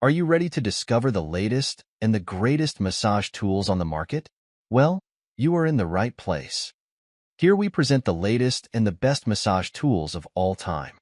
Are you ready to discover the latest and the greatest massage tools on the market? Well, you are in the right place. Here we present the latest and the best massage tools of all time.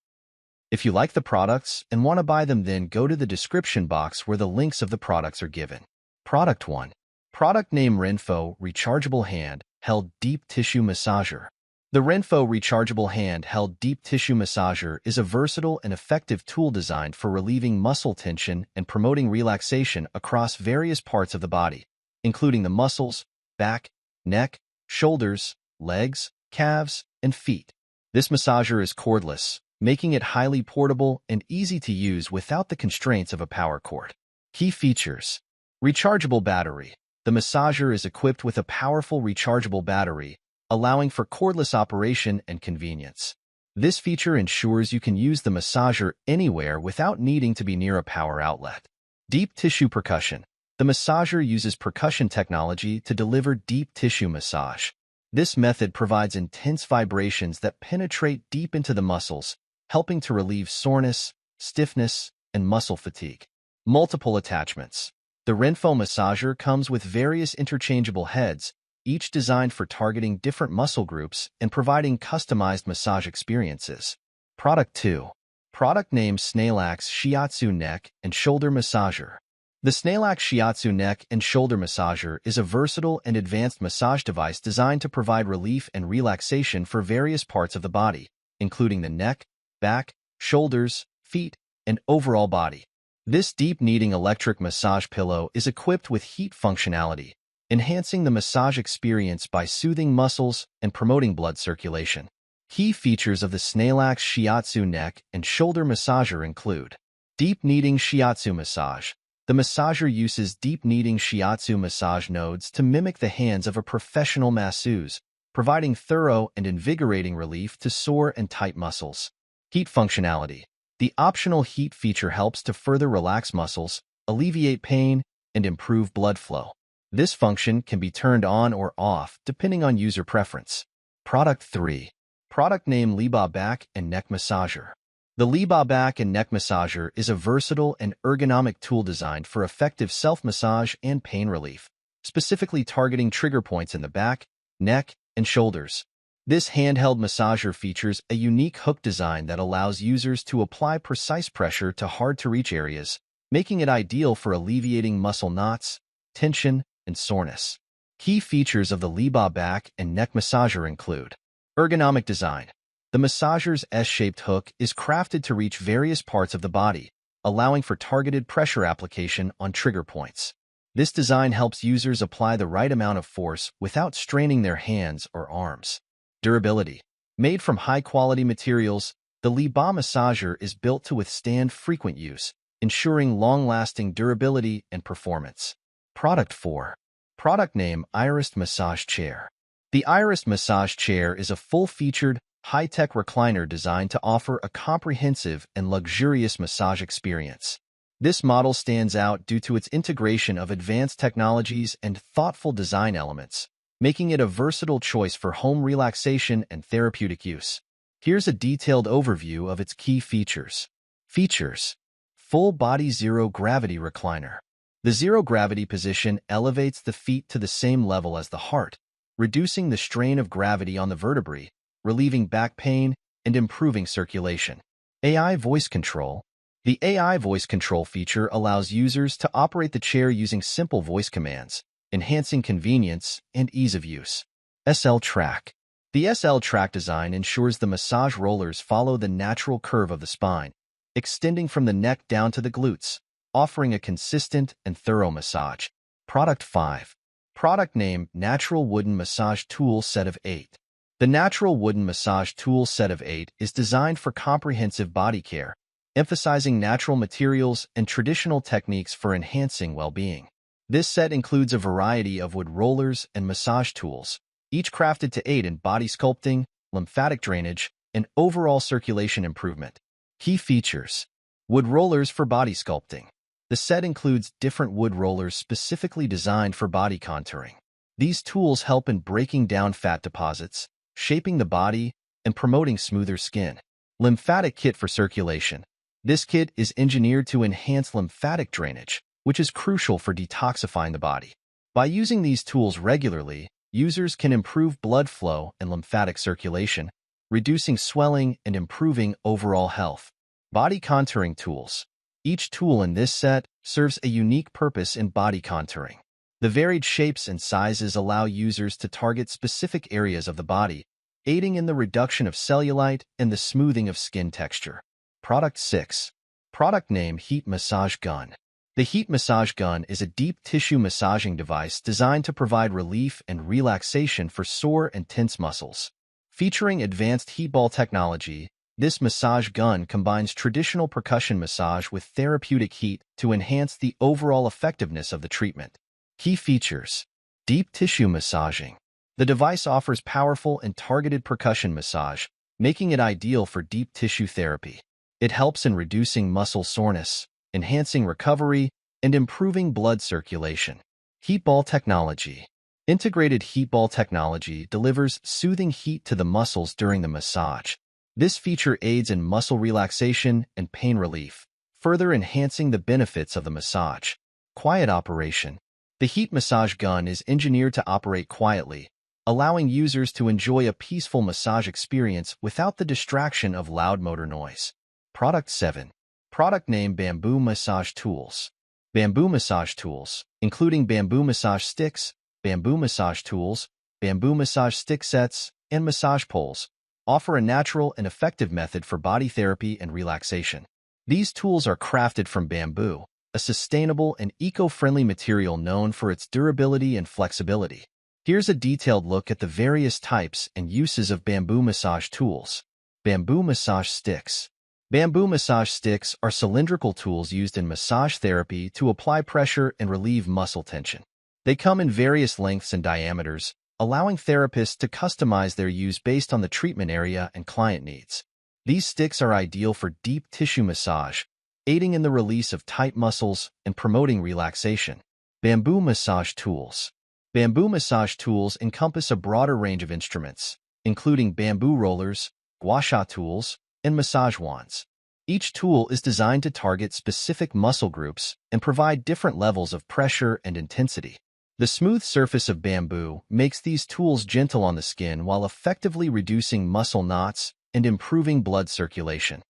If you like the products and want to buy them, then go to the description box where the links of the products are given. Product 1. Product name: Renpho Rechargeable Hand-Held Deep Tissue Massager. The Renpho Rechargeable Hand-Held Deep Tissue Massager is a versatile and effective tool designed for relieving muscle tension and promoting relaxation across various parts of the body, including the muscles, back, neck, shoulders, legs, calves, and feet. This massager is cordless, making it highly portable and easy to use without the constraints of a power cord. Key features: rechargeable battery. The massager is equipped with a powerful rechargeable battery, allowing for cordless operation and convenience. This feature ensures you can use the massager anywhere without needing to be near a power outlet. Deep tissue percussion. The massager uses percussion technology to deliver deep tissue massage. This method provides intense vibrations that penetrate deep into the muscles, helping to relieve soreness, stiffness, and muscle fatigue. Multiple attachments. The Renpho massager comes with various interchangeable heads, each designed for targeting different muscle groups and providing customized massage experiences. Product 2. Product name: Snailax Shiatsu Neck and Shoulder Massager. The Snailax Shiatsu Neck and Shoulder Massager is a versatile and advanced massage device designed to provide relief and relaxation for various parts of the body, including the neck, back, shoulders, feet, and overall body. This deep kneading electric massage pillow is equipped with heat functionality, enhancing the massage experience by soothing muscles and promoting blood circulation. Key features of the Snailax Shiatsu Neck and Shoulder Massager include: deep kneading shiatsu massage. The massager uses deep kneading shiatsu massage nodes to mimic the hands of a professional masseuse, providing thorough and invigorating relief to sore and tight muscles. Heat functionality. The optional heat feature helps to further relax muscles, alleviate pain, and improve blood flow. This function can be turned on or off depending on user preference. Product 3. Product name: Libra Back and Neck Massager. The Libra Back and Neck Massager is a versatile and ergonomic tool designed for effective self-massage and pain relief, specifically targeting trigger points in the back, neck, and shoulders. This handheld massager features a unique hook design that allows users to apply precise pressure to hard-to-reach areas, making it ideal for alleviating muscle knots, tension, and soreness. Key features of the Libra Back and Neck Massager include: ergonomic design. The massager's S-shaped hook is crafted to reach various parts of the body, allowing for targeted pressure application on trigger points. This design helps users apply the right amount of force without straining their hands or arms. Durability. Made from high-quality materials, the Libra massager is built to withstand frequent use, ensuring long-lasting durability and performance. Product 4. Product name: Iris Massage Chair. The Iris Massage Chair is a full-featured, high-tech recliner designed to offer a comprehensive and luxurious massage experience. This model stands out due to its integration of advanced technologies and thoughtful design elements, making it a versatile choice for home relaxation and therapeutic use. Here's a detailed overview of its key features. Features: full-body zero-gravity recliner. The zero-gravity position elevates the feet to the same level as the heart, reducing the strain of gravity on the vertebrae, relieving back pain, and improving circulation. AI voice control. The AI voice control feature allows users to operate the chair using simple voice commands, enhancing convenience and ease of use. SL Track. The SL Track design ensures the massage rollers follow the natural curve of the spine, extending from the neck down to the glutes, offering a consistent and thorough massage. Product 5. Product name: Natural Wooden Massage Tool Set of 8. The Natural Wooden Massage Tool Set of 8 is designed for comprehensive body care, emphasizing natural materials and traditional techniques for enhancing well-being. This set includes a variety of wood rollers and massage tools, each crafted to aid in body sculpting, lymphatic drainage, and overall circulation improvement. Key features: wood rollers for body sculpting. The set includes different wood rollers specifically designed for body contouring. These tools help in breaking down fat deposits, shaping the body, and promoting smoother skin. Lymphatic kit for circulation. This kit is engineered to enhance lymphatic drainage, which is crucial for detoxifying the body. By using these tools regularly, users can improve blood flow and lymphatic circulation, reducing swelling and improving overall health. Body contouring tools. Each tool in this set serves a unique purpose in body contouring. The varied shapes and sizes allow users to target specific areas of the body, aiding in the reduction of cellulite and the smoothing of skin texture. Product 6. Product name: Heat Massage Gun. The Heat Massage Gun is a deep tissue massaging device designed to provide relief and relaxation for sore and tense muscles. Featuring advanced heat ball technology, this massage gun combines traditional percussion massage with therapeutic heat to enhance the overall effectiveness of the treatment. Key features: deep tissue massaging. The device offers powerful and targeted percussion massage, making it ideal for deep tissue therapy. It helps in reducing muscle soreness, enhancing recovery, and improving blood circulation. Heat ball technology. Integrated heat ball technology delivers soothing heat to the muscles during the massage. This feature aids in muscle relaxation and pain relief, further enhancing the benefits of the massage. Quiet operation. The heat massage gun is engineered to operate quietly, allowing users to enjoy a peaceful massage experience without the distraction of loud motor noise. Product 7. Product name: Bamboo Massage Tools. Bamboo massage tools, including bamboo massage sticks, bamboo massage tools, bamboo massage stick sets, and massage poles, offer a natural and effective method for body therapy and relaxation. These tools are crafted from bamboo, a sustainable and eco-friendly material known for its durability and flexibility. Here's a detailed look at the various types and uses of bamboo massage tools. Bamboo massage sticks. Bamboo massage sticks are cylindrical tools used in massage therapy to apply pressure and relieve muscle tension. They come in various lengths and diameters, allowing therapists to customize their use based on the treatment area and client needs. These sticks are ideal for deep tissue massage, aiding in the release of tight muscles and promoting relaxation. Bamboo massage tools. Bamboo massage tools encompass a broader range of instruments, including bamboo rollers, gua sha tools, and massage wands. Each tool is designed to target specific muscle groups and provide different levels of pressure and intensity. The smooth surface of bamboo makes these tools gentle on the skin while effectively reducing muscle knots and improving blood circulation.